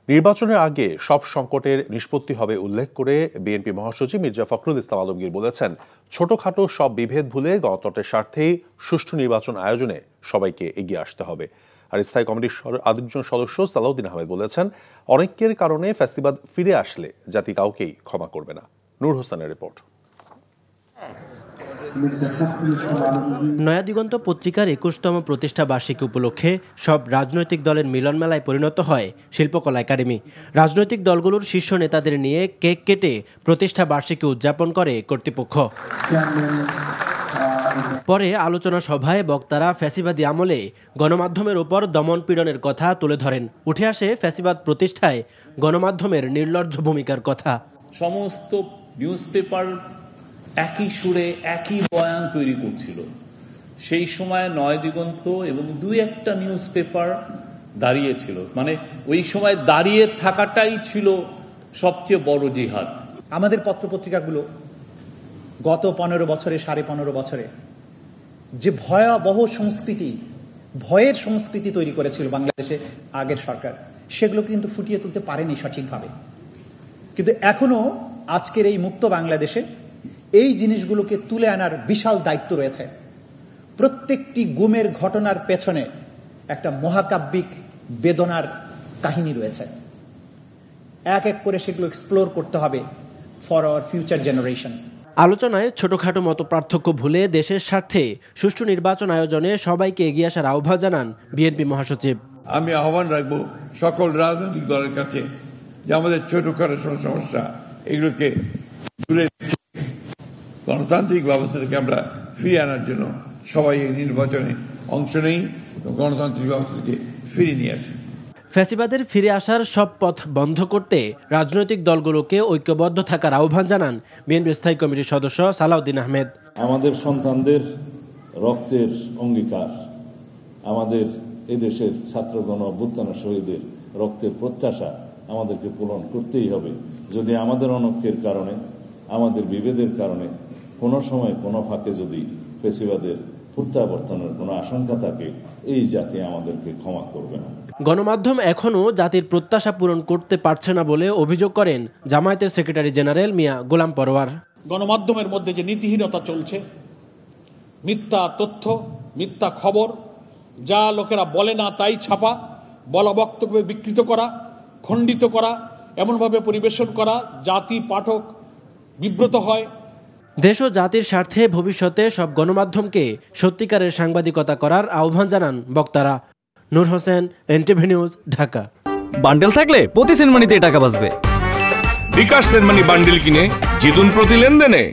নির্বাচনের আগে সব সংকটের নিষ্পত্তি হবে উল্লেখ করে বিএনপি মহাসচিব মির্জা ফখরুল ইসলাম আলমগীর বলেছেন, ছোটখাটো সব বিভেদ ভুলে গণতন্ত্রের স্বার্থেই সুষ্ঠু নির্বাচন আয়োজনে সবাইকে এগিয়ে আসতে হবে। আর স্থায়ী কমিটির আরেকজন সদস্য সালাউদ্দিন আহমেদ বলেছেন, অনেকের কারণে ফ্যাসিবাদ ফিরে আসলে জাতি কাউকেই ক্ষমা করবে না। নূর হোসেনের রিপোর্ট। নয়াদিগন্ত পত্রিকার ২১তম প্রতিষ্ঠা বার্ষিকী উপলক্ষে সব রাজনৈতিক দলের মিলনমেলায় পরিণত হয় শিল্পকলা একাডেমি। রাজনৈতিক দলগুলোর শীর্ষ নেতাদের নিয়ে কেক কেটে প্রতিষ্ঠা বার্ষিকী উদযাপন করে কর্তৃপক্ষ। পরে আলোচনা সভায় বক্তারা ফ্যাসিবাদী আমলে গণমাধ্যমের উপর দমন পীড়নের কথা তুলে ধরেন। উঠে আসে ফ্যাসিবাদ প্রতিষ্ঠায় গণমাধ্যমের নির্লজ্জ ভূমিকার কথা। সমস্ত নিউজ পেপার একই সুরে একই বয়ান তৈরি করছিল। সেই সময় নয়াদিগন্ত এবং দুই একটা নিউজ পেপার দাঁড়িয়েছিল, মানে ওই সময় দাঁড়িয়ে থাকাটাই ছিল সবচেয়ে বড় জিহাদ। আমাদের পত্রপত্রিকাগুলো গত 15 বছরে 15.5 বছরে যে ভয়াবহ সংস্কৃতি, ভয়ের সংস্কৃতি তৈরি করেছিল বাংলাদেশে আগের সরকার, সেগুলো কিন্তু ফুটিয়ে তুলতে পারেনি সঠিকভাবে। কিন্তু এখনো আজকের এই মুক্ত বাংলাদেশে এই জিনিসগুলোকে তুলে আনার বিশাল দায়িত্ব রয়েছে। প্রত্যেকটি গুমের ঘটনার পেছনে একটা মহাকাব্যিক বেদনার কাহিনী রয়েছে। এক এক করে সেগুলো এক্সপ্লোর করতে হবে ফর আওয়ার ফিউচার জেনারেশন। আলোচনায় ছোটখাটো মত পার্থক্য ভুলে দেশের স্বার্থে সুষ্ঠু নির্বাচন আয়োজনে সবাইকে এগিয়ে আসার আহ্বান জানান বিএনপি মহাসচিব। আমি আহ্বান রাখবো সকল রাজনৈতিক দলের কাছে যে আমাদের ছোটখাটো সমস্যা এগুলোকে গণতান্ত্রিক ব্যবস্থা থেকে আমরা ফিরিয়ে আনার জন্য সবাই এই নির্বাচনে অংশ নেই, গণতান্ত্রিক ব্যবস্থাকে ফিরিয়ে নিয়ে আসি। ফ্যাসিবাদের ফিরে আসার সব পথ বন্ধ করতে রাজনৈতিক দলগুলোকে ঐক্যবদ্ধ থাকার আহ্বান জানান বিএনপি স্থায়ী কমিটির সদস্য সালাউদ্দিন আহমেদ। আমাদের সন্তানদের রক্তের অঙ্গীকার, আমাদের এদেশের ছাত্রগণ অভ্যুত্থান শহীদের রক্তের প্রত্যাশা আমাদেরকে পূরণ করতেই হবে। যদি আমাদের অনৈক্যের কারণে, আমাদের বিভেদের কারণে কোনো সময় কোনো ফাঁকে যদি ফ্যাসিবাদের প্রত্যাবর্তনের কোনো আশঙ্কা থাকে, এই জাতি আমাদেরকে ক্ষমা করবে না। গণমাধ্যম এখনও জাতির প্রত্যাশা পূরণ করতে পারছে না বলে অভিযোগ করেন জামায়াতের সেক্রেটারি জেনারেল মিয়া গোলাম পরোয়ার। গণমাধ্যমের মধ্যে যে নীতিহীনতা চলছে, মিথ্যা তথ্য, মিথ্যা খবর, যা লোকেরা বলে না তাই ছাপা, বলা বক্তব্য বিকৃত করা, খণ্ডিত করা, এমনভাবে পরিবেশন করা জাতি পাঠক বিব্রত হয়। দেশ ও জাতির স্বার্থে ভবিষ্যতে সব গণমাধ্যমকে সত্যিকারের সাংবাদিকতা করার আহ্বান জানান বক্তারা। Noor Hossain, NTV news, Dhaka. Bundle থাকলে প্রতি সেনমানিতে টাকা বাঁচবে। বিকাশ সেনমানি বান্ডেল কিনে জিতুন প্রতি লেনদেনে।